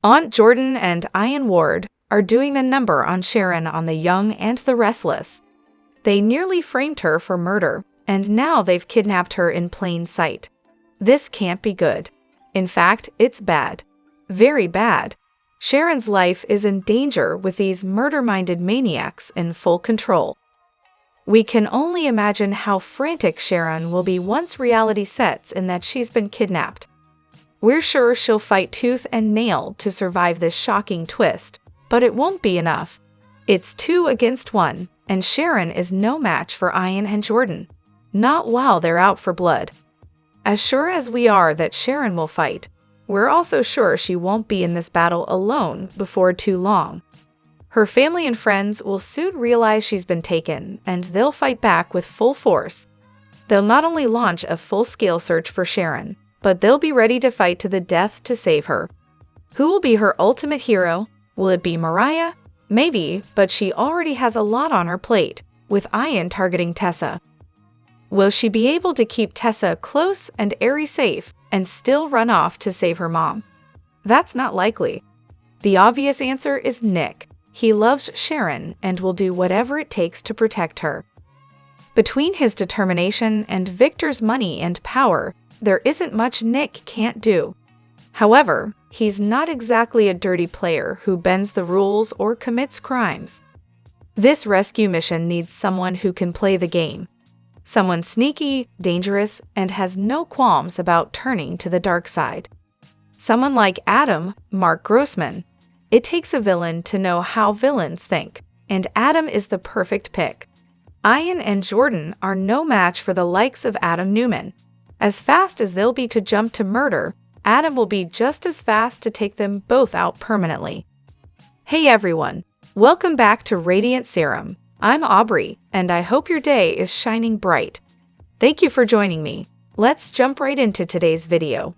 Aunt Jordan and Ian Ward are doing the number on Sharon on The Young and the Restless. They nearly framed her for murder, and now they've kidnapped her in plain sight. This can't be good. In fact, it's bad. Very bad. Sharon's life is in danger with these murder-minded maniacs in full control. We can only imagine how frantic Sharon will be once reality sets in that she's been kidnapped. We're sure she'll fight tooth and nail to survive this shocking twist, but it won't be enough. It's 2 against 1, and Sharon is no match for Ian and Jordan. Not while they're out for blood. As sure as we are that Sharon will fight, we're also sure she won't be in this battle alone before too long. Her family and friends will soon realize she's been taken, and they'll fight back with full force. They'll not only launch a full-scale search for Sharon, but they'll be ready to fight to the death to save her. Who will be her ultimate hero? Will it be Mariah? Maybe, but she already has a lot on her plate, with Ian targeting Tessa. Will she be able to keep Tessa close and airy safe and still run off to save her mom? That's not likely. The obvious answer is Nick. He loves Sharon and will do whatever it takes to protect her. Between his determination and Victor's money and power, there isn't much Nick can't do. However, he's not exactly a dirty player who bends the rules or commits crimes. This rescue mission needs someone who can play the game. Someone sneaky, dangerous, and has no qualms about turning to the dark side. Someone like Adam, Mark Grossman. It takes a villain to know how villains think, and Adam is the perfect pick. Ian and Jordan are no match for the likes of Adam Newman. As fast as they'll be to jump to murder, Adam will be just as fast to take them both out permanently. Hey everyone, welcome back to Radiant Serum. I'm Aubrey, and I hope your day is shining bright. Thank you for joining me. Let's jump right into today's video.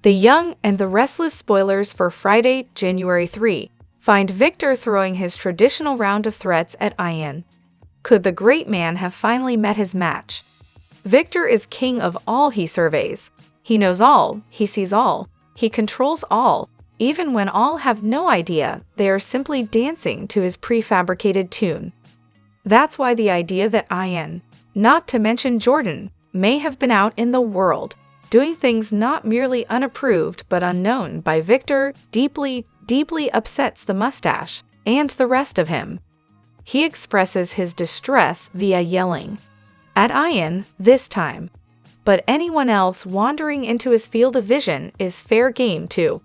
The Young and the Restless spoilers for Friday, January 3, find Victor throwing his traditional round of threats at Ian. Could the great man have finally met his match? Victor is king of all he surveys. He knows all, he sees all, he controls all, even when all have no idea they are simply dancing to his prefabricated tune. That's why the idea that Ian, not to mention Jordan, may have been out in the world, doing things not merely unapproved but unknown by Victor deeply upsets the mustache and the rest of him. He expresses his distress via yelling. At Ian, this time. But anyone else wandering into his field of vision is fair game too.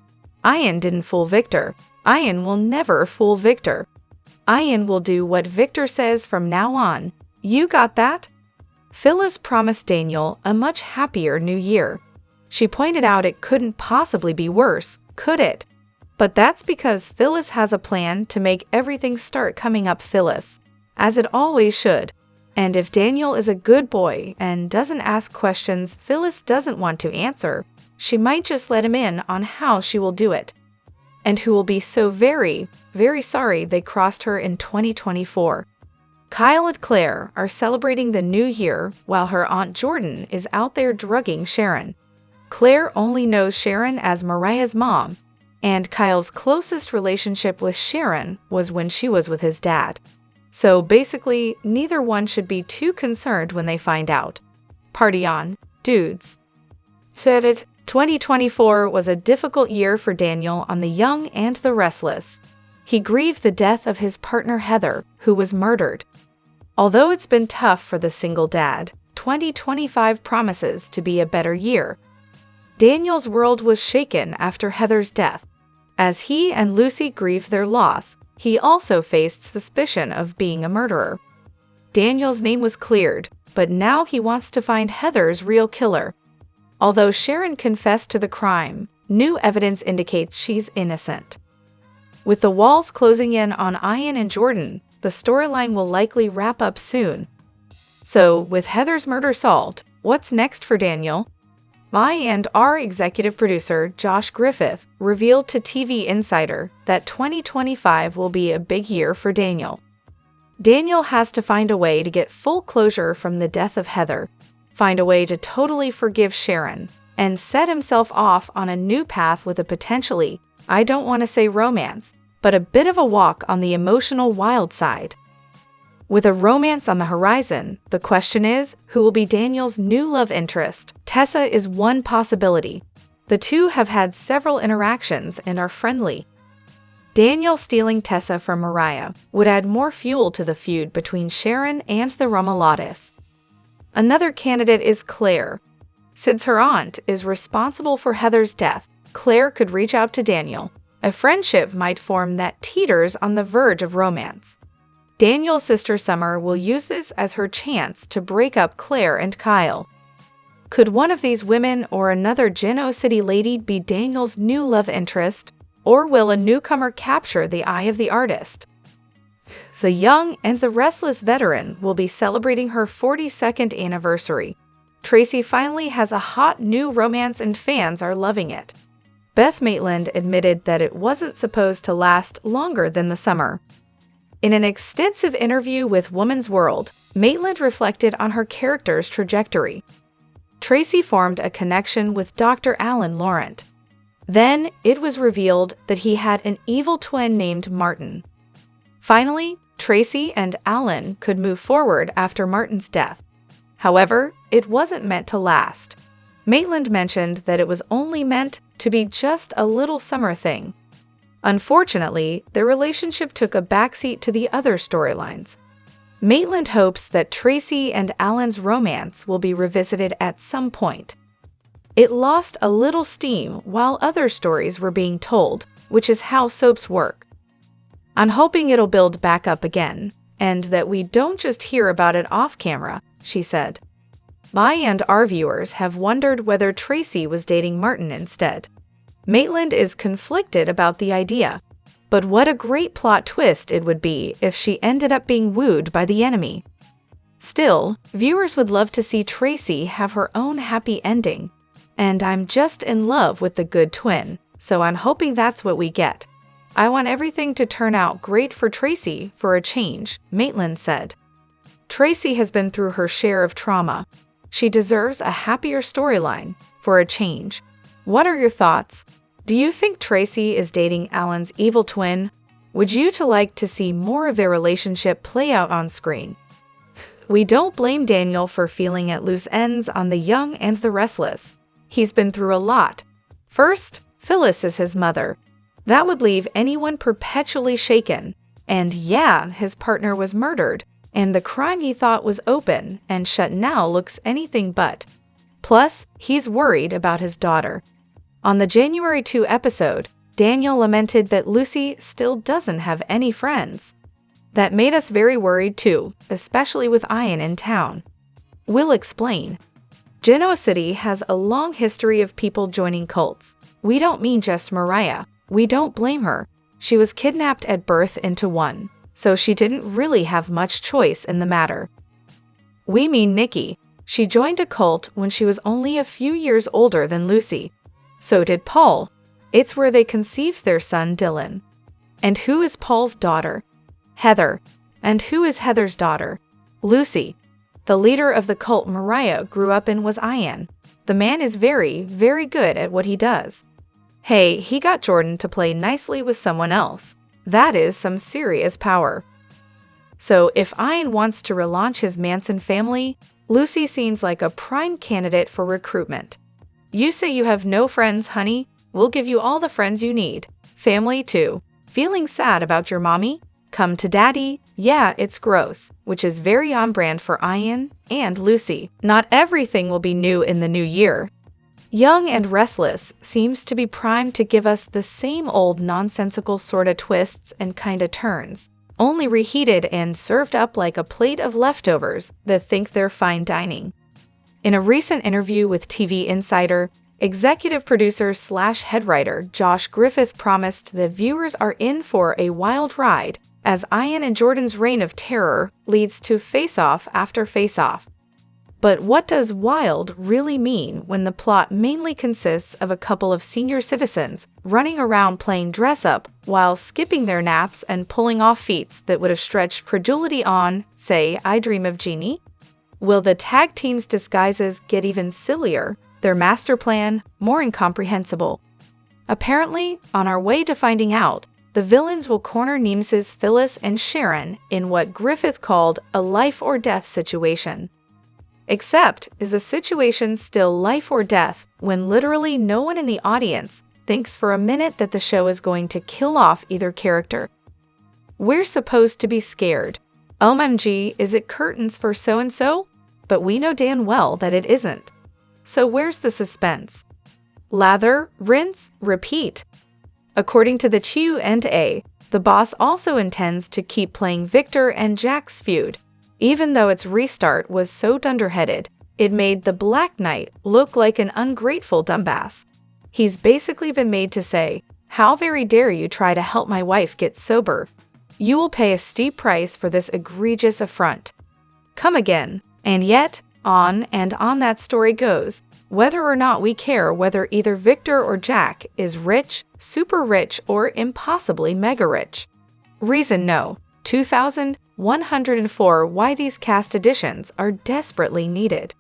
Ian didn't fool Victor. Ian will never fool Victor. Ian will do what Victor says from now on. You got that? Phyllis promised Daniel a much happier new year. She pointed out it couldn't possibly be worse, could it? But that's because Phyllis has a plan to make everything start coming up Phyllis, as it always should. And if Daniel is a good boy and doesn't ask questions Phyllis doesn't want to answer, she might just let him in on how she will do it. And who will be so very, very sorry they crossed her in 2024. Kyle and Claire are celebrating the new year while her Aunt Jordan is out there drugging Sharon. Claire only knows Sharon as Mariah's mom, and Kyle's closest relationship with Sharon was when she was with his dad. So basically, neither one should be too concerned when they find out. Party on, dudes. 2024 was a difficult year for Daniel on The Young and the Restless. He grieved the death of his partner Heather, who was murdered. Although it's been tough for the single dad, 2025 promises to be a better year. Daniel's world was shaken after Heather's death. As he and Lucy grieved their loss, he also faced suspicion of being a murderer. Daniel's name was cleared, but now he wants to find Heather's real killer. Although Sharon confessed to the crime, new evidence indicates she's innocent. With the walls closing in on Ian and Jordan, the storyline will likely wrap up soon. So, with Heather's murder solved, what's next for Daniel? I and our executive producer, Josh Griffith, revealed to TV Insider that 2025 will be a big year for Daniel. Daniel has to find a way to get full closure from the death of Heather, find a way to totally forgive Sharon, and set himself off on a new path with a potentially I don't want to say romance, but a bit of a walk on the emotional wild side. With a romance on the horizon, the question is, who will be Daniel's new love interest? Tessa is one possibility. The two have had several interactions and are friendly. Daniel stealing Tessa from Mariah would add more fuel to the feud between Sharon and the Romulatis. Another candidate is Claire. Since her aunt is responsible for Heather's death, Claire could reach out to Daniel. A friendship might form that teeters on the verge of romance. Daniel's sister Summer will use this as her chance to break up Claire and Kyle. Could one of these women or another Genoa City lady be Daniel's new love interest, or will a newcomer capture the eye of the artist? The young and the restless veteran will be celebrating her 42nd anniversary. Tracy finally has a hot new romance and fans are loving it. Beth Maitland admitted that it wasn't supposed to last longer than the summer. In an extensive interview with Woman's World, Maitland reflected on her character's trajectory. Tracy formed a connection with Dr. Alan Laurent. Then, it was revealed that he had an evil twin named Martin. Finally, Tracy and Alan could move forward after Martin's death. However, it wasn't meant to last. Maitland mentioned that it was only meant to be just a little summer thing. Unfortunately, their relationship took a backseat to the other storylines. Maitland hopes that Tracy and Alan's romance will be revisited at some point. It lost a little steam while other stories were being told, which is how soaps work. I'm hoping it'll build back up again, and that we don't just hear about it off camera, she said. I and our viewers have wondered whether Tracy was dating Martin instead. Maitland is conflicted about the idea, but what a great plot twist it would be if she ended up being wooed by the enemy. Still, viewers would love to see Tracy have her own happy ending, and I'm just in love with the good twin, so I'm hoping that's what we get. I want everything to turn out great for Tracy for a change, Maitland said. Tracy has been through her share of trauma. She deserves a happier storyline for a change. What are your thoughts? Do you think Tracy is dating Alan's evil twin? Would you like to see more of their relationship play out on screen? We don't blame Daniel for feeling at loose ends on the young and the restless. He's been through a lot. First, Phyllis is his mother. That would leave anyone perpetually shaken. And yeah, his partner was murdered, and the crime he thought was open and shut now looks anything but. Plus, he's worried about his daughter. On the January 2 episode, Daniel lamented that Lucy still doesn't have any friends. That made us very worried too, especially with Ian in town. We'll explain. Genoa City has a long history of people joining cults. We don't mean just Mariah. We don't blame her. She was kidnapped at birth into one, so she didn't really have much choice in the matter. We mean Nikki. She joined a cult when she was only a few years older than Lucy. So did Paul. It's where they conceived their son, Dylan. And who is Paul's daughter? Heather. And who is Heather's daughter? Lucy. The leader of the cult Mariah grew up in was Ian. The man is very, very good at what he does. Hey, he got Jordan to play nicely with someone else. That is some serious power. So if Ian wants to relaunch his Manson family, Lucy seems like a prime candidate for recruitment. You say you have no friends, honey? We'll give you all the friends you need. Family, too. Feeling sad about your mommy? Come to daddy. Yeah, it's gross, which is very on brand for Ian and Lucy. Not everything will be new in the new year. Young and Restless seems to be primed to give us the same old nonsensical sorta twists and kinda turns, only reheated and served up like a plate of leftovers that think they're fine dining. In a recent interview with TV Insider, executive producer / head writer Josh Griffith promised that viewers are in for a wild ride as Ian and Jordan's reign of terror leads to face-off after face-off. But what does wild really mean when the plot mainly consists of a couple of senior citizens running around playing dress-up while skipping their naps and pulling off feats that would have stretched credulity on, say, I Dream of Jeannie? Will the tag team's disguises get even sillier, their master plan more incomprehensible? Apparently, on our way to finding out, the villains will corner Nemes's Phyllis and Sharon in what Griffith called a life-or-death situation. Except, is the situation still life or death when literally no one in the audience thinks for a minute that the show is going to kill off either character? We're supposed to be scared. OMG, is it curtains for so-and-so? But we know damn well that it isn't. So where's the suspense? Lather, rinse, repeat. According to the Q&A, the boss also intends to keep playing Victor and Jack's feud. Even though its restart was so dunderheaded, it made the Black Knight look like an ungrateful dumbass. He's basically been made to say, "How very dare you try to help my wife get sober? You will pay a steep price for this egregious affront." Come again. And yet, on and on that story goes, whether or not we care whether either Victor or Jack is rich, super rich, or impossibly mega rich. Reason no. 2104 why these cast additions are desperately needed.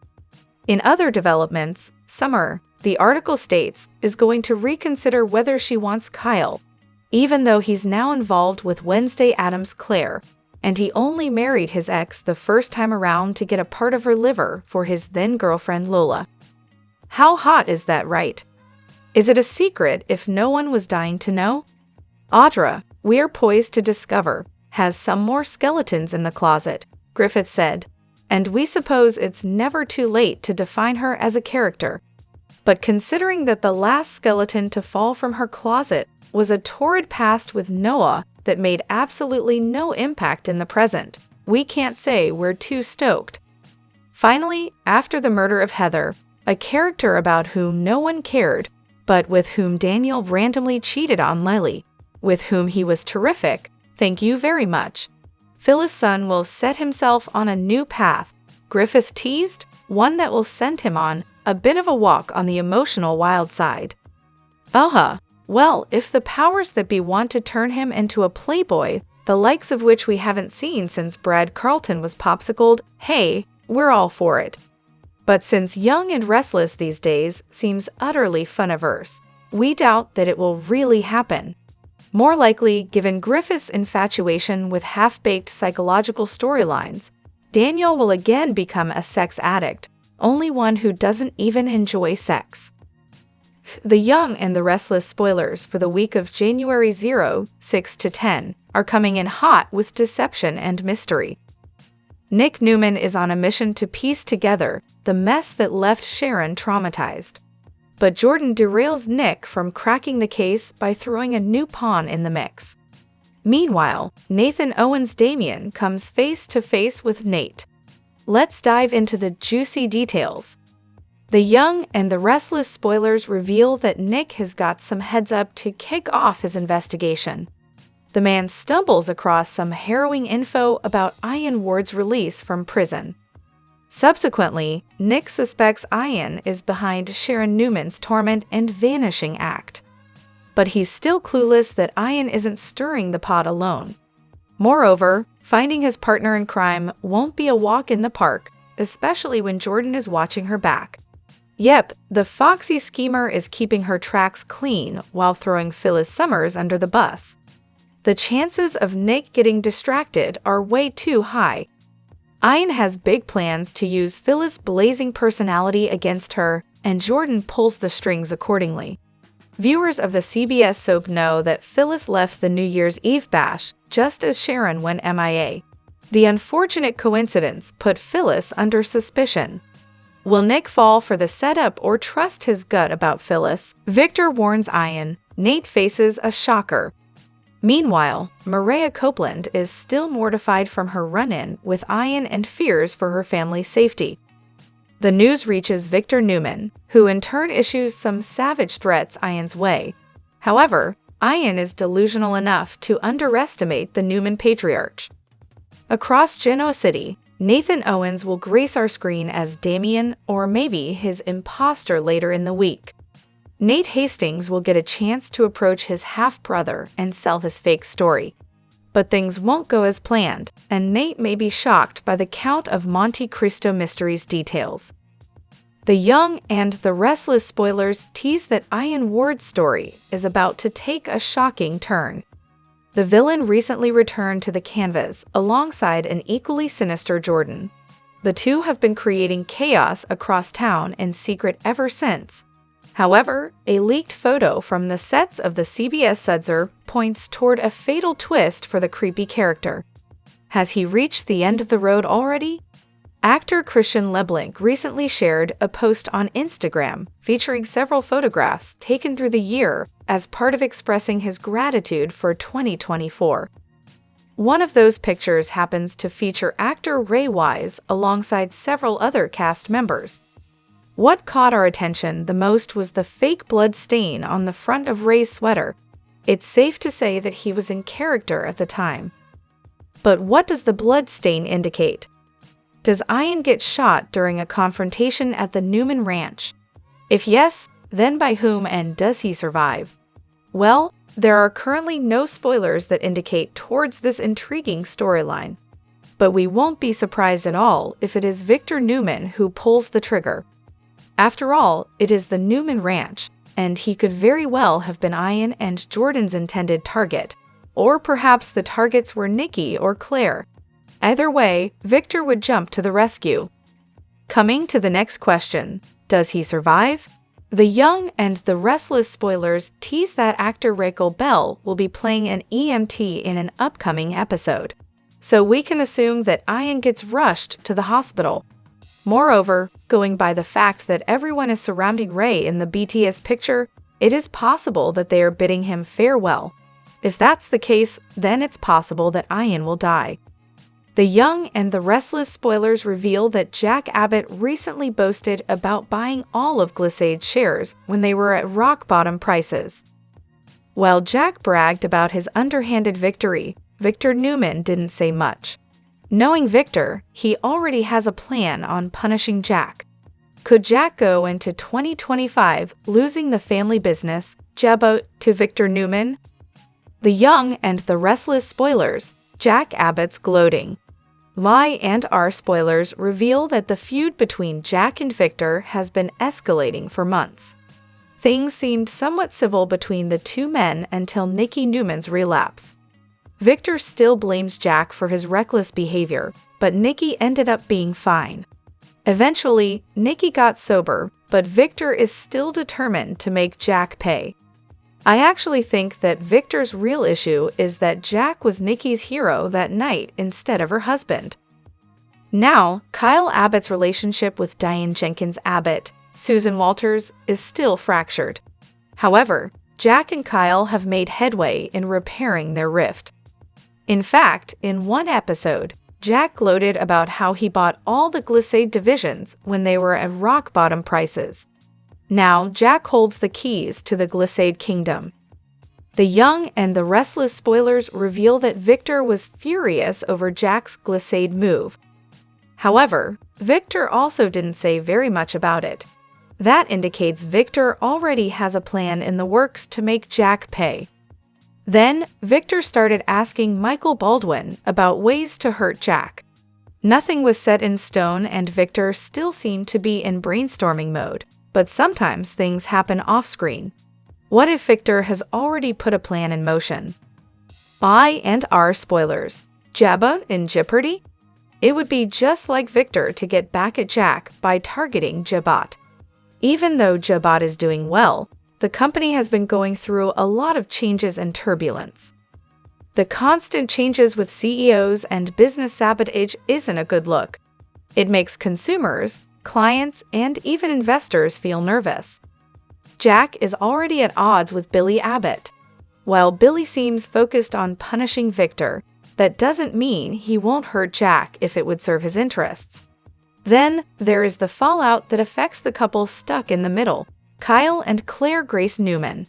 In other developments, Summer, the article states, is going to reconsider whether she wants Kyle, even though he's now involved with Wednesday Addams' Claire, and he only married his ex the first time around to get a part of her liver for his then-girlfriend Lola. How hot is that, right? Is it a secret if no one was dying to know? Audra, we are poised to discover, has some more skeletons in the closet, Griffith said, and we suppose it's never too late to define her as a character. But considering that the last skeleton to fall from her closet was a torrid past with Noah that made absolutely no impact in the present, we can't say we're too stoked. Finally, after the murder of Heather, a character about whom no one cared, but with whom Daniel randomly cheated on Lily, with whom he was terrific, thank you very much. Phyllis' son will set himself on a new path, Griffith teased, one that will send him on a bit of a walk on the emotional wild side. Well, if the powers that be want to turn him into a playboy, the likes of which we haven't seen since Brad Carlton was popsicled, hey, we're all for it. But since Young and Restless these days seems utterly fun-averse, we doubt that it will really happen. More likely, given Griffith's infatuation with half-baked psychological storylines, Daniel will again become a sex addict, only one who doesn't even enjoy sex. The Young and the Restless spoilers for the week of January 6-10 are coming in hot with deception and mystery. Nick Newman is on a mission to piece together the mess that left Sharon traumatized. But Jordan derails Nick from cracking the case by throwing a new pawn in the mix. Meanwhile, Nathan Owen's Damien comes face to face with Nate. Let's dive into the juicy details. The Young and the Restless spoilers reveal that Nick has got some heads up to kick off his investigation. The man stumbles across some harrowing info about Ian Ward's release from prison. Subsequently, Nick suspects Ian is behind Sharon Newman's torment and vanishing act. But he's still clueless that Ian isn't stirring the pot alone. Moreover, finding his partner in crime won't be a walk in the park, especially when Jordan is watching her back. Yep, the foxy schemer is keeping her tracks clean while throwing Phyllis Summers under the bus. The chances of Nick getting distracted are way too high. Ian has big plans to use Phyllis' blazing personality against her, and Jordan pulls the strings accordingly. Viewers of the CBS soap know that Phyllis left the New Year's Eve bash just as Sharon went MIA. The unfortunate coincidence put Phyllis under suspicion. Will Nick fall for the setup or trust his gut about Phyllis? Victor warns Ian. Nate faces a shocker. Meanwhile, Maria Copeland is still mortified from her run-in with Ian and fears for her family's safety. The news reaches Victor Newman, who in turn issues some savage threats Ian's way. However, Ian is delusional enough to underestimate the Newman patriarch. Across Genoa City, Nathan Owens will grace our screen as Damien or maybe his imposter later in the week. Nate Hastings will get a chance to approach his half-brother and sell his fake story. But things won't go as planned, and Nate may be shocked by the Count of Monte Cristo Mysteries details. The Young and the Restless spoilers tease that Ian Ward's story is about to take a shocking turn. The villain recently returned to the canvas alongside an equally sinister Jordan. The two have been creating chaos across town in secret ever since. However, a leaked photo from the sets of the CBS Sudzer points toward a fatal twist for the creepy character. Has he reached the end of the road already? Actor Christian Leblanc recently shared a post on Instagram featuring several photographs taken through the year as part of expressing his gratitude for 2024. One of those pictures happens to feature actor Ray Wise alongside several other cast members. What caught our attention the most was the fake blood stain on the front of Ray's sweater. It's safe to say that he was in character at the time. But what does the blood stain indicate? Does Ian get shot during a confrontation at the Newman Ranch? If yes, then by whom, and does he survive? Well, there are currently no spoilers that indicate towards this intriguing storyline. But we won't be surprised at all if it is Victor Newman who pulls the trigger. After all, it is the Newman Ranch, and he could very well have been Ian and Jordan's intended target. Or perhaps the targets were Nikki or Claire. Either way, Victor would jump to the rescue. Coming to the next question, does he survive? The Young and the Restless spoilers tease that actor Rachel Bell will be playing an EMT in an upcoming episode. So we can assume that Ian gets rushed to the hospital. Moreover, going by the fact that everyone is surrounding Ray in the BTS picture, it is possible that they are bidding him farewell. If that's the case, then it's possible that Ian will die. The Young and the Restless spoilers reveal that Jack Abbott recently boasted about buying all of Glissade's shares when they were at rock-bottom prices. While Jack bragged about his underhanded victory, Victor Newman didn't say much. Knowing Victor, he already has a plan on punishing Jack. Could Jack go into 2025 losing the family business, Jabot, to Victor Newman? The Young and the Restless spoilers, Jack Abbott's gloating. Lie and R spoilers reveal that the feud between Jack and Victor has been escalating for months. Things seemed somewhat civil between the two men until Nikki Newman's relapse. Victor still blames Jack for his reckless behavior, but Nikki ended up being fine. Eventually, Nikki got sober, but Victor is still determined to make Jack pay. I actually think that Victor's real issue is that Jack was Nikki's hero that night instead of her husband. Now, Kyle Abbott's relationship with Diane Jenkins Abbott, Susan Walters, is still fractured. However, Jack and Kyle have made headway in repairing their rift. In fact, in one episode, Jack gloated about how he bought all the Glissade divisions when they were at rock-bottom prices. Now, Jack holds the keys to the Glissade kingdom. The Young and the Restless spoilers reveal that Victor was furious over Jack's Glissade move. However, Victor also didn't say very much about it. That indicates Victor already has a plan in the works to make Jack pay. Then, Victor started asking Michael Baldwin about ways to hurt Jack. Nothing was set in stone, and Victor still seemed to be in brainstorming mode. But sometimes things happen off-screen. What if Victor has already put a plan in motion? I and R spoilers. Jabot in jeopardy? It would be just like Victor to get back at Jack by targeting Jabot. Even though Jabot is doing well, the company has been going through a lot of changes and turbulence. The constant changes with CEOs and business sabotage isn't a good look. It makes consumers, clients, and even investors feel nervous. Jack is already at odds with Billy Abbott. While Billy seems focused on punishing Victor, that doesn't mean he won't hurt Jack if it would serve his interests. Then, there is the fallout that affects the couple stuck in the middle, Kyle and Claire Grace Newman.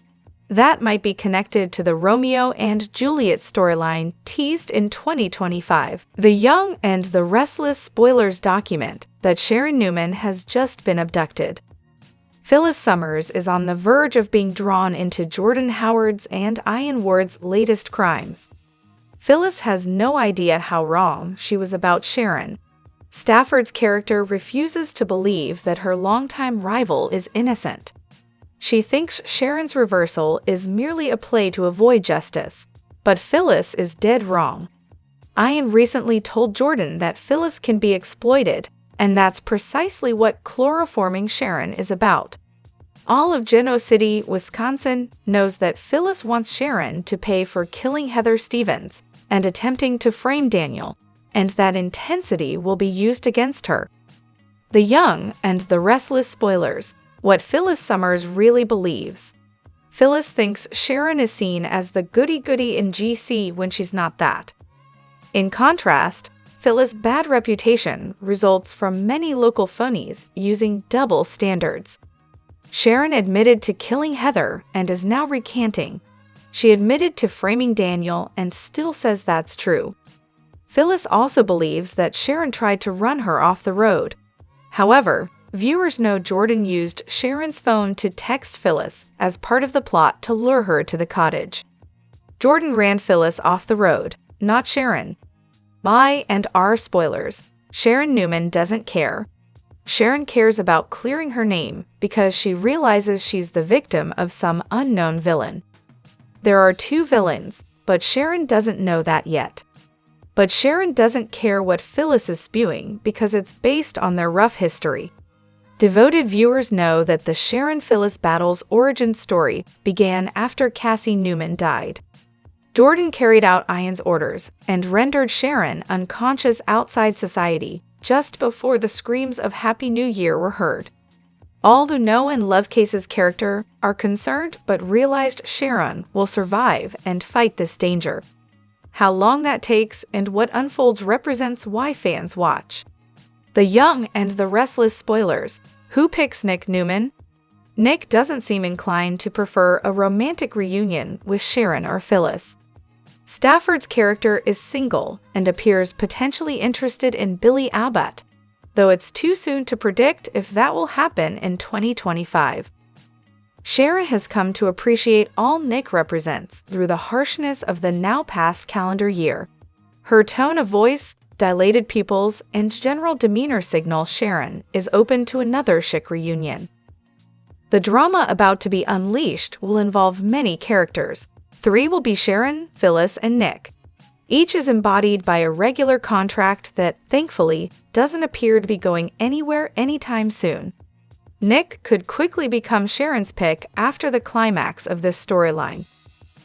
That might be connected to the Romeo and Juliet storyline teased in 2025. The Young and the Restless spoilers document that Sharon Newman has just been abducted. Phyllis Summers is on the verge of being drawn into Jordan Howard's and Ian Ward's latest crimes. Phyllis has no idea how wrong she was about Sharon. Stafford's character refuses to believe that her longtime rival is innocent. She thinks Sharon's reversal is merely a play to avoid justice, but Phyllis is dead wrong. Ian recently told Jordan that Phyllis can be exploited, and that's precisely what chloroforming Sharon is about. All of Genoa City, Wisconsin, knows that Phyllis wants Sharon to pay for killing Heather Stevens and attempting to frame Daniel, and that intensity will be used against her. The Young and the Restless spoilers, what Phyllis Summers really believes. Phyllis thinks Sharon is seen as the goody-goody in GC when she's not that. In contrast, Phyllis' bad reputation results from many local phonies using double standards. Sharon admitted to killing Heather and is now recanting. She admitted to framing Daniel and still says that's true. Phyllis also believes that Sharon tried to run her off the road. However, viewers know Jordan used Sharon's phone to text Phyllis as part of the plot to lure her to the cottage. Jordan ran Phyllis off the road, not Sharon. My and our spoilers. Sharon Newman doesn't care. Sharon cares about clearing her name because she realizes she's the victim of some unknown villain. There are two villains, but Sharon doesn't know that yet. But Sharon doesn't care what Phyllis is spewing because it's based on their rough history. Devoted viewers know that the Sharon-Phyllis battle's origin story began after Cassie Newman died. Jordan carried out Ian's orders and rendered Sharon unconscious outside society just before the screams of Happy New Year were heard. All who know and love Case's character are concerned but realized Sharon will survive and fight this danger. How long that takes and what unfolds represents why fans watch. The Young and the Restless spoilers. Who picks Nick Newman? Nick doesn't seem inclined to prefer a romantic reunion with Sharon or Phyllis. Stafford's character is single and appears potentially interested in Billy Abbott, though it's too soon to predict if that will happen in 2025. Sharon has come to appreciate all Nick represents through the harshness of the now-past calendar year. Her tone of voice, dilated pupils, and general demeanor signal Sharon is open to another chic reunion. The drama about to be unleashed will involve many characters. 3 will be Sharon, Phyllis, and Nick. Each is embodied by a regular contract that, thankfully, doesn't appear to be going anywhere anytime soon. Nick could quickly become Sharon's pick after the climax of this storyline.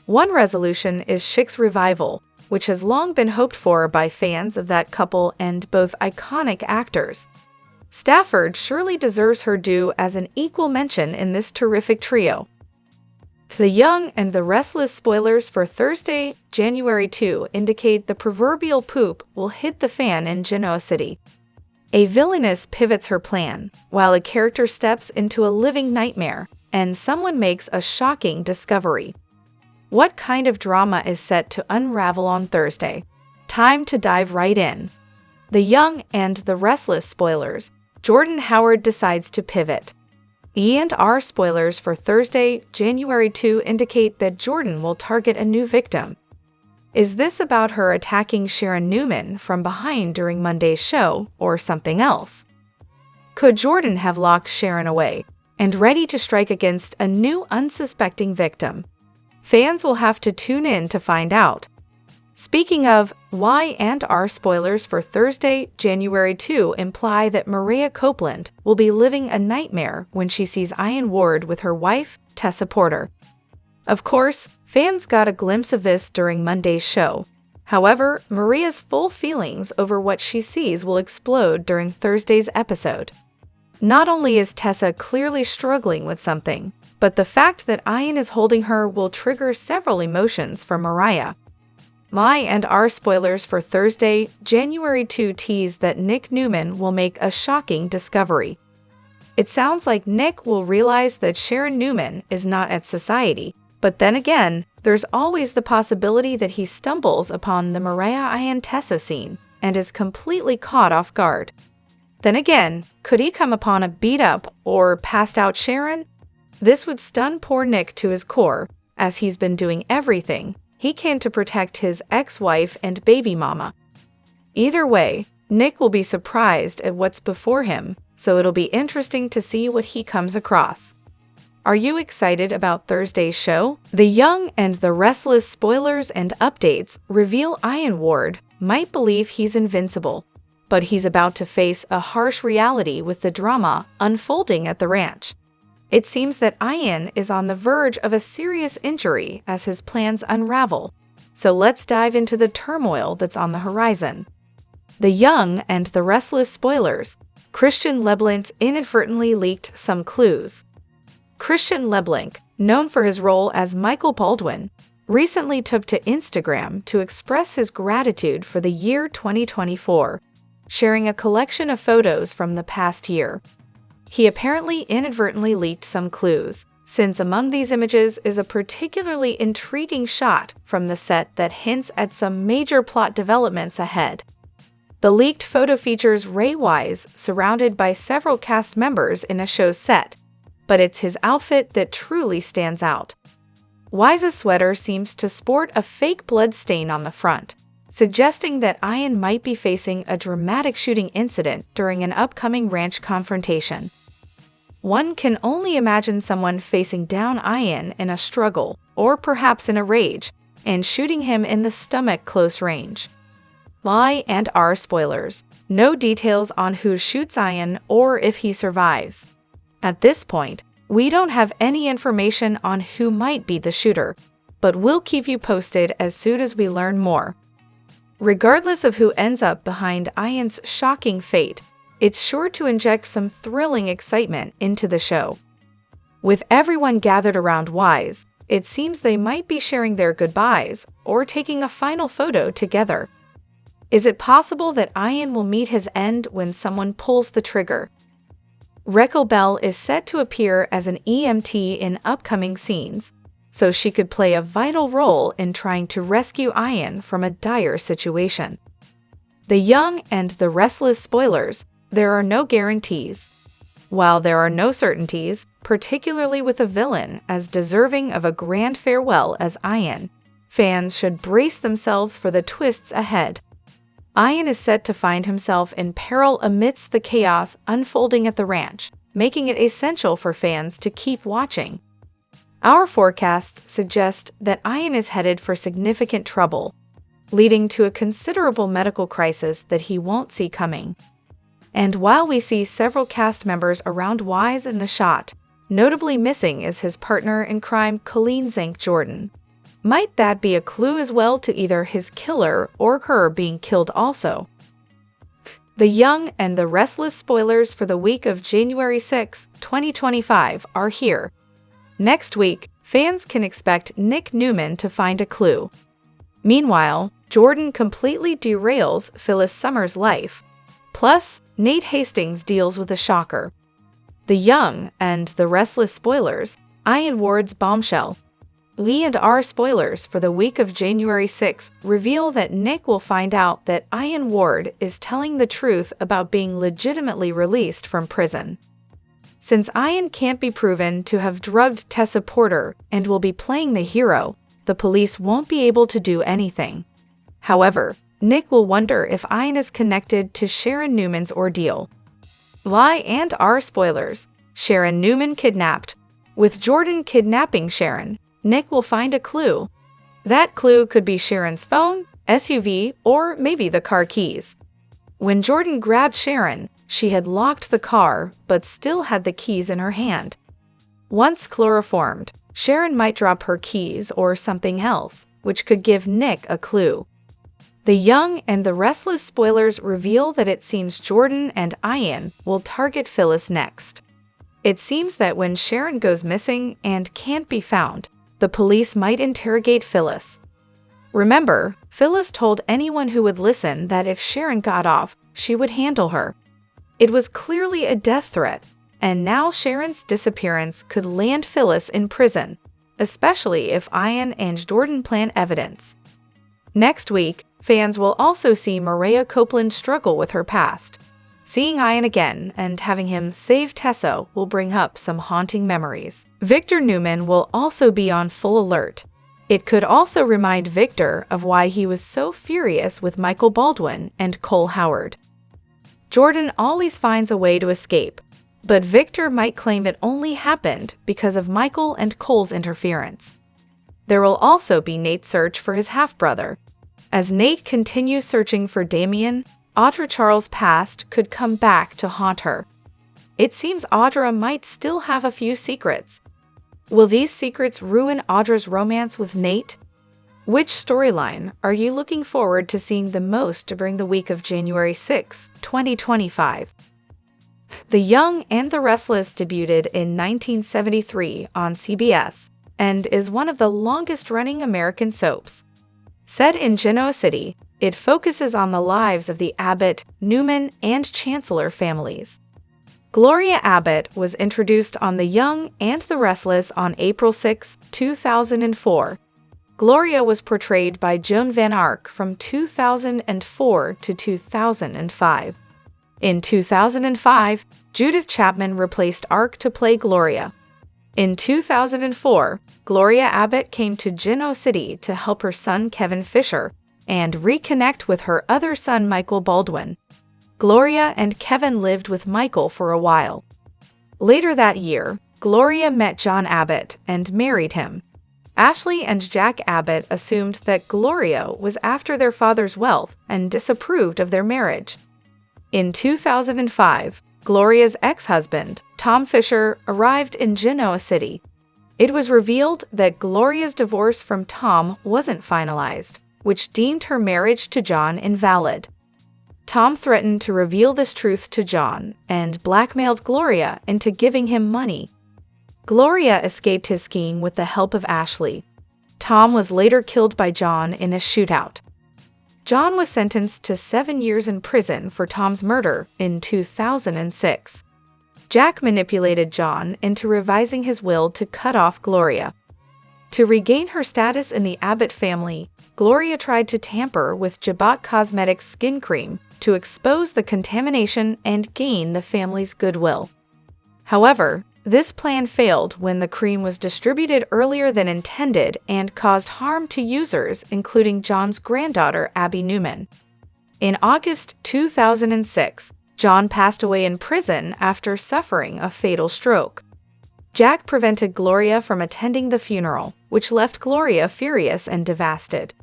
One resolution is Chic's revival, which has long been hoped for by fans of that couple and both iconic actors. Stafford surely deserves her due as an equal mention in this terrific trio. The Young and the Restless spoilers for Thursday, January 2 indicate the proverbial poop will hit the fan in Genoa City. A villainess pivots her plan, while a character steps into a living nightmare, and someone makes a shocking discovery. What kind of drama is set to unravel on Thursday? Time to dive right in. The Young and the Restless spoilers. Jordan Howard decides to pivot. E&R spoilers for Thursday, January 2 indicate that Jordan will target a new victim. Is this about her attacking Sharon Newman from behind during Monday's show, or something else? Could Jordan have locked Sharon away and ready to strike against a new unsuspecting victim? Fans will have to tune in to find out. Speaking of Y&R spoilers for Thursday, January 2 imply that Maria Copeland will be living a nightmare when she sees Ian Ward with her wife, Tessa Porter. Of course, fans got a glimpse of this during Monday's show. However, Maria's full feelings over what she sees will explode during Thursday's episode. Not only is Tessa clearly struggling with something, but the fact that Ian is holding her will trigger several emotions for Mariah. Y&R spoilers for Thursday, January 2 tease that Nick Newman will make a shocking discovery. It sounds like Nick will realize that Sharon Newman is not at society, but then again, there's always the possibility that he stumbles upon the Mariah Ian Tessa scene and is completely caught off guard. Then again, could he come upon a beat-up or passed-out Sharon? This would stun poor Nick to his core, as he's been doing everything he can to protect his ex-wife and baby mama. Either way, Nick will be surprised at what's before him, so it'll be interesting to see what he comes across. Are you excited about Thursday's show? The Young and the Restless spoilers and updates reveal Ian Ward might believe he's invincible, but he's about to face a harsh reality with the drama unfolding at the ranch. It seems that Ian is on the verge of a serious injury as his plans unravel, so let's dive into the turmoil that's on the horizon. The Young and the Restless spoilers. Christian Leblanc inadvertently leaked some clues. Christian Leblanc, known for his role as Michael Baldwin, recently took to Instagram to express his gratitude for the year 2024, sharing a collection of photos from the past year. He apparently inadvertently leaked some clues, since among these images is a particularly intriguing shot from the set that hints at some major plot developments ahead. The leaked photo features Ray Wise surrounded by several cast members in a show's set, but it's his outfit that truly stands out. Wise's sweater seems to sport a fake blood stain on the front, suggesting that Ian might be facing a dramatic shooting incident during an upcoming ranch confrontation. One can only imagine someone facing down Ian in a struggle, or perhaps in a rage, and shooting him in the stomach close range. Lie and R spoilers. No details on who shoots Ian or if he survives. At this point, we don't have any information on who might be the shooter, but we'll keep you posted as soon as we learn more. Regardless of who ends up behind Ian's shocking fate, it's sure to inject some thrilling excitement into the show. With everyone gathered around Wise, it seems they might be sharing their goodbyes or taking a final photo together. Is it possible that Ian will meet his end when someone pulls the trigger? Raquel Bell is set to appear as an EMT in upcoming scenes, so she could play a vital role in trying to rescue Ian from a dire situation. The Young and the Restless spoilers. There are no guarantees. While there are no certainties, particularly with a villain as deserving of a grand farewell as Ian, fans should brace themselves for the twists ahead. Ian is set to find himself in peril amidst the chaos unfolding at the ranch, making it essential for fans to keep watching. Our forecasts suggest that Ian is headed for significant trouble, leading to a considerable medical crisis that he won't see coming. And while we see several cast members around Wise in the shot, notably missing is his partner in crime, Colleen Zank Jordan. Might that be a clue as well to either his killer or her being killed also? The Young and the Restless spoilers for the week of January 6, 2025 are here. Next week, fans can expect Nick Newman to find a clue. Meanwhile, Jordan completely derails Phyllis Summers' life. Plus, Nate Hastings deals with a shocker. The Young and the Restless spoilers. Ian Ward's bombshell. Lee and R spoilers for the week of January 6 reveal that Nick will find out that Ian Ward is telling the truth about being legitimately released from prison. Since Ian can't be proven to have drugged Tessa Porter and will be playing the hero, the police won't be able to do anything. However, Nick will wonder if Ian is connected to Sharon Newman's ordeal. Lie and R spoilers. Sharon Newman kidnapped. With Jordan kidnapping Sharon, Nick will find a clue. That clue could be Sharon's phone, SUV, or maybe the car keys. When Jordan grabbed Sharon, she had locked the car but still had the keys in her hand. Once chloroformed, Sharon might drop her keys or something else, which could give Nick a clue. The Young and the Restless spoilers reveal that it seems Jordan and Ian will target Phyllis next. It seems that when Sharon goes missing and can't be found, the police might interrogate Phyllis. Remember, Phyllis told anyone who would listen that if Sharon got off, she would handle her. It was clearly a death threat, and now Sharon's disappearance could land Phyllis in prison, especially if Ian and Jordan plant evidence. Next week, fans will also see Maria Copeland struggle with her past. Seeing Ian again and having him save Tessa will bring up some haunting memories. Victor Newman will also be on full alert. It could also remind Victor of why he was so furious with Michael Baldwin and Cole Howard. Jordan always finds a way to escape, but Victor might claim it only happened because of Michael and Cole's interference. There will also be Nate's search for his half-brother. As Nate continues searching for Damien, Audra Charles' past could come back to haunt her. It seems Audra might still have a few secrets. Will these secrets ruin Audra's romance with Nate? Which storyline are you looking forward to seeing the most during the week of January 6, 2025? The Young and the Restless debuted in 1973 on CBS and is one of the longest-running American soaps. Set in Genoa City, it focuses on the lives of the Abbott, Newman, and Chancellor families. Gloria Abbott was introduced on The Young and the Restless on April 6, 2004. Gloria was portrayed by Joan Van Ark from 2004 to 2005. In 2005, Judith Chapman replaced Ark to play Gloria. In 2004, Gloria Abbott came to Genoa City to help her son Kevin Fisher and reconnect with her other son Michael Baldwin. Gloria and Kevin lived with Michael for a while. Later that year, Gloria met John Abbott and married him. Ashley and Jack Abbott assumed that Gloria was after their father's wealth and disapproved of their marriage. In 2005, Gloria's ex-husband, Tom Fisher, arrived in Genoa City. It was revealed that Gloria's divorce from Tom wasn't finalized, which deemed her marriage to John invalid. Tom threatened to reveal this truth to John and blackmailed Gloria into giving him money. Gloria escaped his scheme with the help of Ashley. Tom was later killed by John in a shootout. John was sentenced to 7 years in prison for Tom's murder in 2006. Jack manipulated John into revising his will to cut off Gloria. To regain her status in the Abbott family, Gloria tried to tamper with Jabot Cosmetics skin cream to expose the contamination and gain the family's goodwill. However, this plan failed when the cream was distributed earlier than intended and caused harm to users, including John's granddaughter, Abby Newman. In August 2006, John passed away in prison after suffering a fatal stroke. Jack prevented Gloria from attending the funeral, which left Gloria furious and devastated.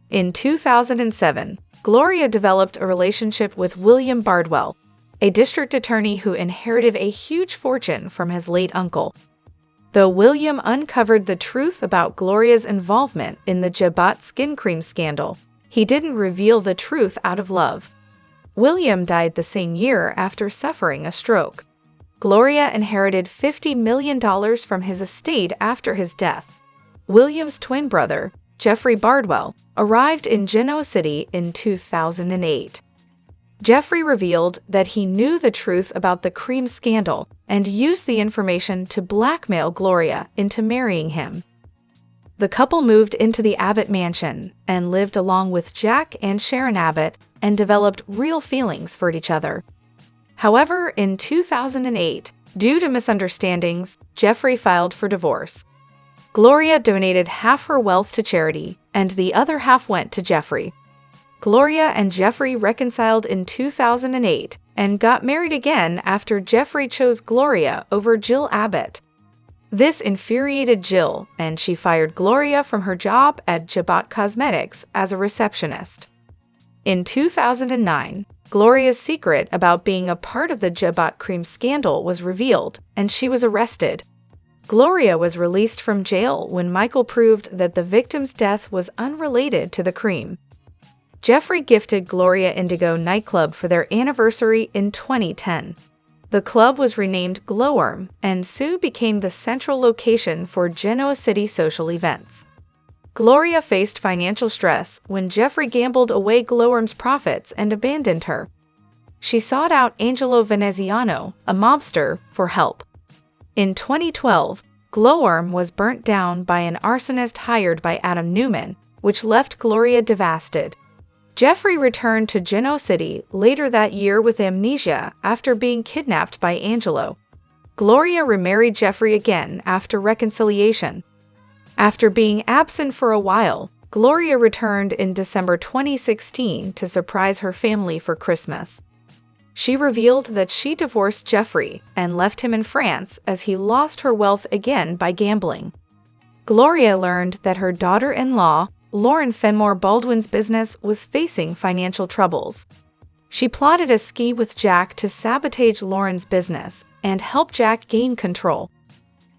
In 2007, Gloria developed a relationship with William Bardwell, a district attorney who inherited a huge fortune from his late uncle. Though William uncovered the truth about Gloria's involvement in the Jabot skin cream scandal, he didn't reveal the truth out of love. William died the same year after suffering a stroke. Gloria inherited $50 million from his estate after his death. William's twin brother, Jeffrey Bardwell, arrived in Genoa City in 2008. Jeffrey revealed that he knew the truth about the cream scandal and used the information to blackmail Gloria into marrying him. The couple moved into the Abbott mansion and lived along with Jack and Sharon Abbott and developed real feelings for each other. However, in 2008, due to misunderstandings, Jeffrey filed for divorce. Gloria donated half her wealth to charity, and the other half went to Jeffrey. Gloria and Jeffrey reconciled in 2008 and got married again after Jeffrey chose Gloria over Jill Abbott. This infuriated Jill, and she fired Gloria from her job at Jabot Cosmetics as a receptionist. In 2009, Gloria's secret about being a part of the Jabot cream scandal was revealed, and she was arrested. Gloria was released from jail when Michael proved that the victim's death was unrelated to the cream. Jeffrey gifted Gloria Indigo nightclub for their anniversary in 2010. The club was renamed Glowworm, and soon became the central location for Genoa City social events. Gloria faced financial stress when Jeffrey gambled away Glowworm's profits and abandoned her. She sought out Angelo Veneziano, a mobster, for help. In 2012, Glowworm was burnt down by an arsonist hired by Adam Newman, which left Gloria devastated. Jeffrey returned to Genoa City later that year with amnesia after being kidnapped by Angelo. Gloria remarried Jeffrey again after reconciliation. After being absent for a while, Gloria returned in December 2016 to surprise her family for Christmas. She revealed that she divorced Jeffrey and left him in France as he lost her wealth again by gambling. Gloria learned that her daughter-in-law, Lauren Fenmore Baldwin's business, was facing financial troubles. She plotted a scheme with Jack to sabotage Lauren's business and help Jack gain control.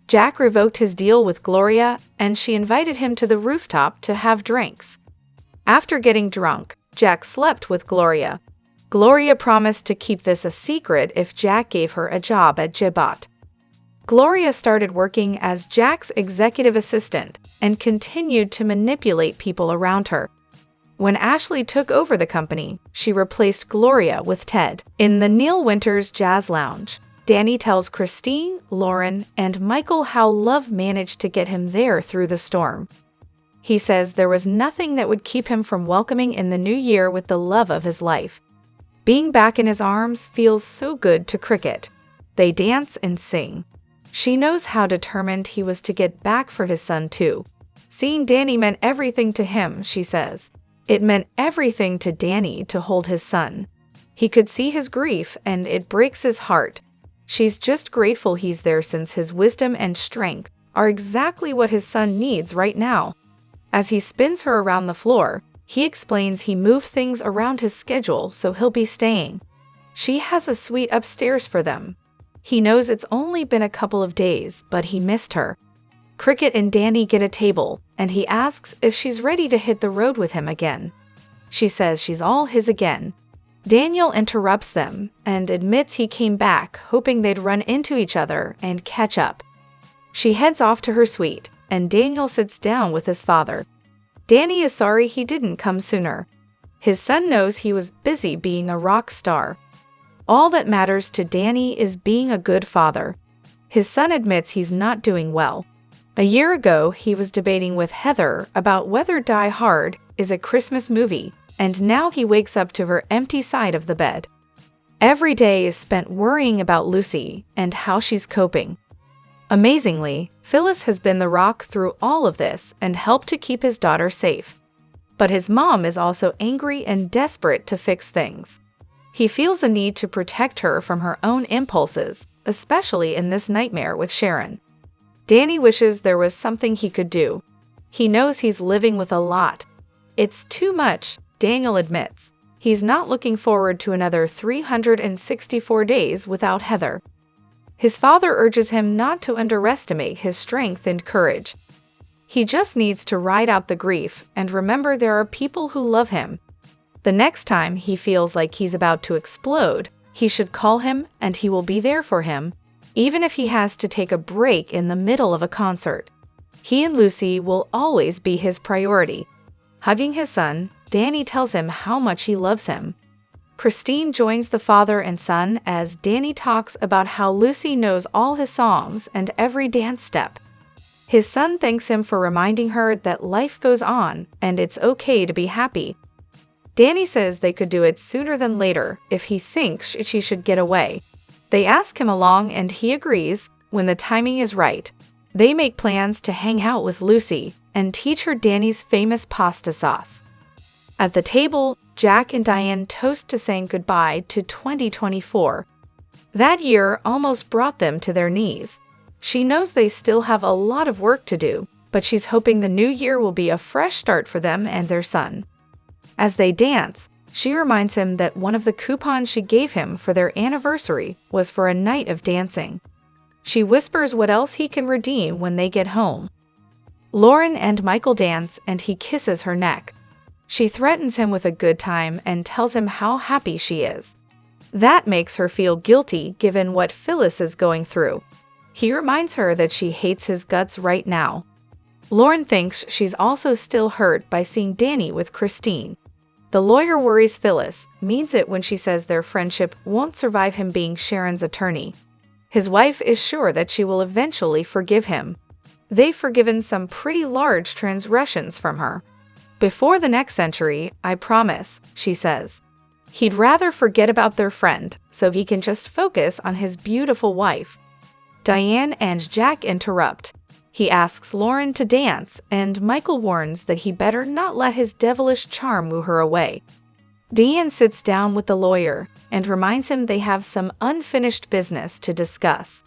Jack revoked his deal with Gloria, and she invited him to the rooftop to have drinks. After getting drunk, Jack slept with Gloria. Gloria promised to keep this a secret if Jack gave her a job at Jibot. Gloria started working as Jack's executive assistant and continued to manipulate people around her. When Ashley took over the company, she replaced Gloria with Ted. In the Neil Winters Jazz Lounge, Danny tells Christine, Lauren, and Michael how love managed to get him there through the storm. He says there was nothing that would keep him from welcoming in the new year with the love of his life. Being back in his arms feels so good to Cricket. They dance and sing. She knows how determined he was to get back for his son too. Seeing Danny meant everything to him, she says. It meant everything to Danny to hold his son. He could see his grief and it breaks his heart. She's just grateful he's there since his wisdom and strength are exactly what his son needs right now. As he spins her around the floor, he explains he moved things around his schedule so he'll be staying. She has a suite upstairs for them. He knows it's only been a couple of days, but he missed her. Cricket and Danny get a table, and he asks if she's ready to hit the road with him again. She says she's all his again. Daniel interrupts them and admits he came back hoping they'd run into each other and catch up. She heads off to her suite, and Daniel sits down with his father. Danny is sorry he didn't come sooner. His son knows he was busy being a rock star. All that matters to Danny is being a good father. His son admits he's not doing well. A year ago, he was debating with Heather about whether Die Hard is a Christmas movie, and now he wakes up to her empty side of the bed. Every day is spent worrying about Lucy and how she's coping. Amazingly, Phyllis has been the rock through all of this and helped to keep his daughter safe. But his mom is also angry and desperate to fix things. He feels a need to protect her from her own impulses, especially in this nightmare with Sharon. Danny wishes there was something he could do. He knows he's living with a lot. It's too much, Daniel admits. He's not looking forward to another 364 days without Heather. His father urges him not to underestimate his strength and courage. He just needs to ride out the grief and remember there are people who love him. The next time he feels like he's about to explode, he should call him and he will be there for him, even if he has to take a break in the middle of a concert. He and Lucy will always be his priority. Hugging his son, Danny tells him how much he loves him. Christine joins the father and son as Danny talks about how Lucy knows all his songs and every dance step. His son thanks him for reminding her that life goes on and it's okay to be happy. Danny says they could do it sooner than later if he thinks she should get away. They ask him along and he agrees when the timing is right. They make plans to hang out with Lucy and teach her Danny's famous pasta sauce. At the table, Jack and Diane toast to saying goodbye to 2024. That year almost brought them to their knees. She knows they still have a lot of work to do, but she's hoping the new year will be a fresh start for them and their son. As they dance, she reminds him that one of the coupons she gave him for their anniversary was for a night of dancing. She whispers what else he can redeem when they get home. Lauren and Michael dance and he kisses her neck. She threatens him with a good time and tells him how happy she is. That makes her feel guilty given what Phyllis is going through. He reminds her that she hates his guts right now. Lauren thinks she's also still hurt by seeing Danny with Christine. The lawyer worries Phyllis, means it when she says their friendship won't survive him being Sharon's attorney. His wife is sure that she will eventually forgive him. They've forgiven some pretty large transgressions from her. Before the next century, I promise, she says. He'd rather forget about their friend so he can just focus on his beautiful wife. Diane and Jack interrupt. He asks Lauren to dance, and Michael warns that he better not let his devilish charm woo her away. Diane sits down with the lawyer and reminds him they have some unfinished business to discuss.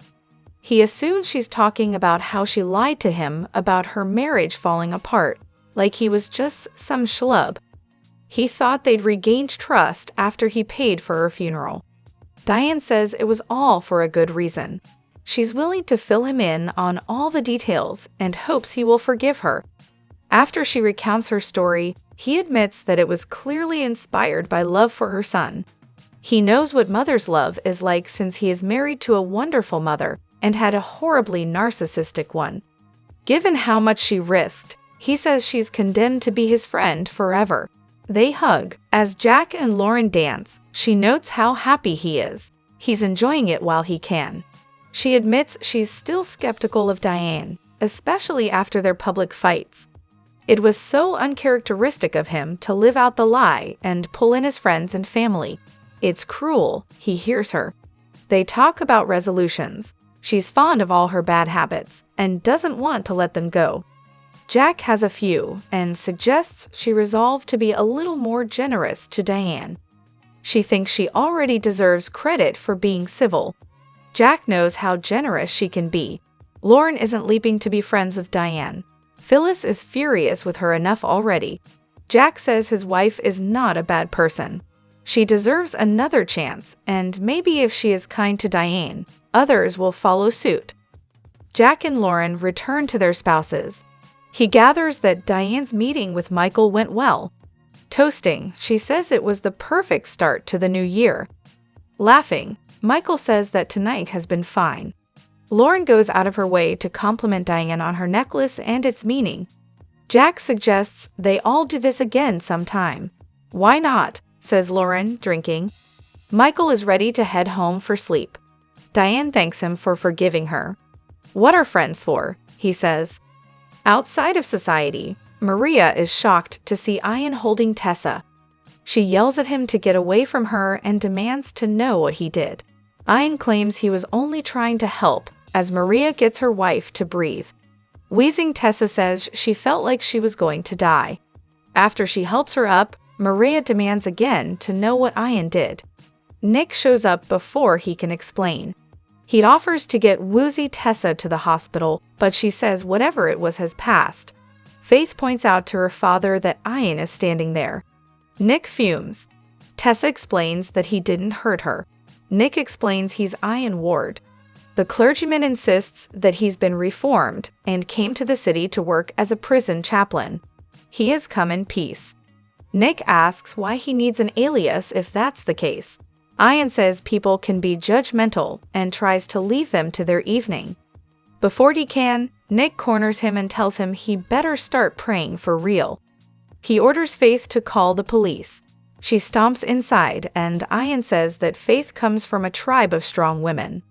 He assumes she's talking about how she lied to him about her marriage falling apart, like he was just some schlub. He thought they'd regained trust after he paid for her funeral. Diane says it was all for a good reason. She's willing to fill him in on all the details and hopes he will forgive her. After she recounts her story, he admits that it was clearly inspired by love for her son. He knows what mother's love is like since he is married to a wonderful mother and had a horribly narcissistic one. Given how much she risked, he says she's condemned to be his friend forever. They hug. As Jack and Lauren dance, she notes how happy he is. He's enjoying it while he can. She admits she's still skeptical of Diane, especially after their public fights. It was so uncharacteristic of him to live out the lie and pull in his friends and family. It's cruel, he hears her. They talk about resolutions. She's fond of all her bad habits and doesn't want to let them go. Jack has a few and suggests she resolve to be a little more generous to Diane. She thinks she already deserves credit for being civil. Jack knows how generous she can be. Lauren isn't leaping to be friends with Diane. Phyllis is furious with her enough already. Jack says his wife is not a bad person. She deserves another chance, and maybe if she is kind to Diane, others will follow suit. Jack and Lauren return to their spouses. He gathers that Diane's meeting with Michael went well. Toasting, she says it was the perfect start to the new year. Laughing, Michael says that tonight has been fine. Lauren goes out of her way to compliment Diane on her necklace and its meaning. Jack suggests they all do this again sometime. Why not? Says Lauren, drinking. Michael is ready to head home for sleep. Diane thanks him for forgiving her. What are friends for? He says. Outside of society, Maria is shocked to see Ian holding Tessa. She yells at him to get away from her and demands to know what he did. Ian claims he was only trying to help as Maria gets her wife to breathe. Wheezing, Tessa says she felt like she was going to die. After she helps her up, Maria demands again to know what Ian did. Nick shows up before he can explain. He offers to get woozy Tessa to the hospital, but she says whatever it was has passed. Faith points out to her father that Ian is standing there. Nick fumes. Tessa explains that he didn't hurt her. Nick explains he's Ian Ward. The clergyman insists that he's been reformed and came to the city to work as a prison chaplain. He has come in peace. Nick asks why he needs an alias if that's the case. Ian says people can be judgmental and tries to leave them to their evening. Before he can, Nick corners him and tells him he better start praying for real. He orders Faith to call the police. She stomps inside, and Ian says that Faith comes from a tribe of strong women.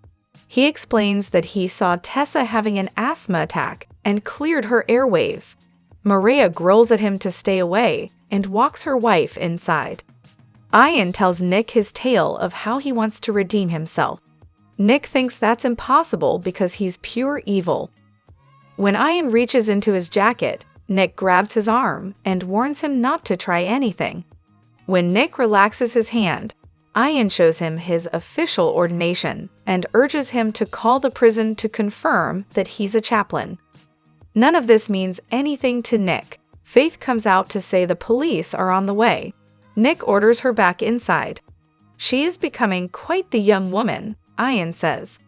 He explains that he saw Tessa having an asthma attack and cleared her airwaves. Maria growls at him to stay away and walks her wife inside. Ian tells Nick his tale of how he wants to redeem himself. Nick thinks that's impossible because he's pure evil. When Ian reaches into his jacket, Nick grabs his arm and warns him not to try anything. When Nick relaxes his hand, Ian shows him his official ordination and urges him to call the prison to confirm that he's a chaplain. None of this means anything to Nick. Faith comes out to say the police are on the way. Nick orders her back inside. She is becoming quite the young woman, Ian says.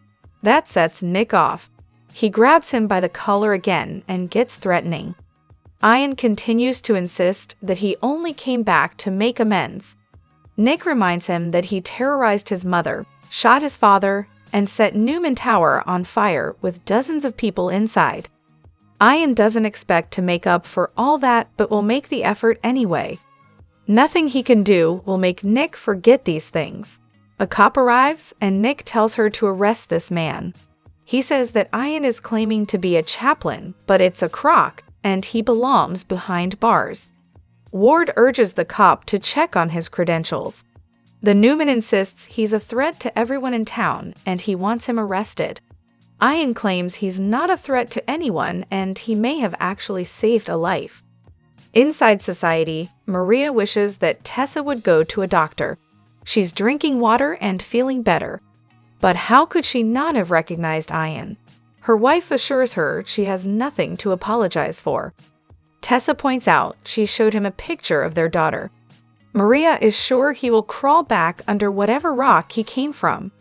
That sets Nick off. He grabs him by the collar again and gets threatening. Ian continues to insist that he only came back to make amends. Nick reminds him that he terrorized his mother, shot his father, and set Newman Tower on fire with dozens of people inside. Ian doesn't expect to make up for all that but will make the effort anyway. Nothing he can do will make Nick forget these things. A cop arrives and Nick tells her to arrest this man. He says that Ian is claiming to be a chaplain, but it's a crock and he belongs behind bars. Ward urges the cop to check on his credentials. The Newman insists he's a threat to everyone in town and he wants him arrested. Ian claims he's not a threat to anyone and he may have actually saved a life. Inside society, Maria wishes that Tessa would go to a doctor. She's drinking water and feeling better. But how could she not have recognized Ian? Her wife assures her she has nothing to apologize for. Tessa points out she showed him a picture of their daughter. Maria is sure he will crawl back under whatever rock he came from.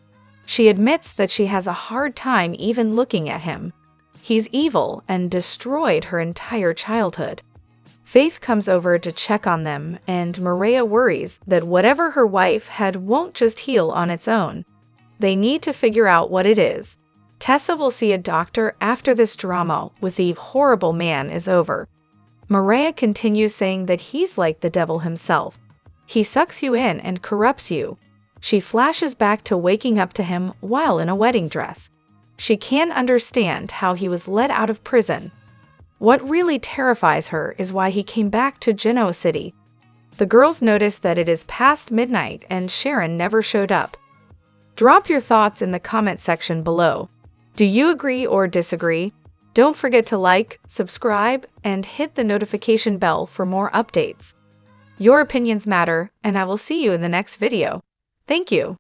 She admits that she has a hard time even looking at him. He's evil and destroyed her entire childhood. Faith comes over to check on them, and Maria worries that whatever her wife had won't just heal on its own. They need to figure out what it is. Tessa will see a doctor after this drama with the horrible man is over. Maria continues saying that he's like the devil himself. He sucks you in and corrupts you. She flashes back to waking up to him while in a wedding dress. She can't understand how he was let out of prison. What really terrifies her is why he came back to Genoa City. The girls notice that it is past midnight and Sharon never showed up. Drop your thoughts in the comment section below. Do you agree or disagree? Don't forget to like, subscribe, and hit the notification bell for more updates. Your opinions matter, and I will see you in the next video. Thank you.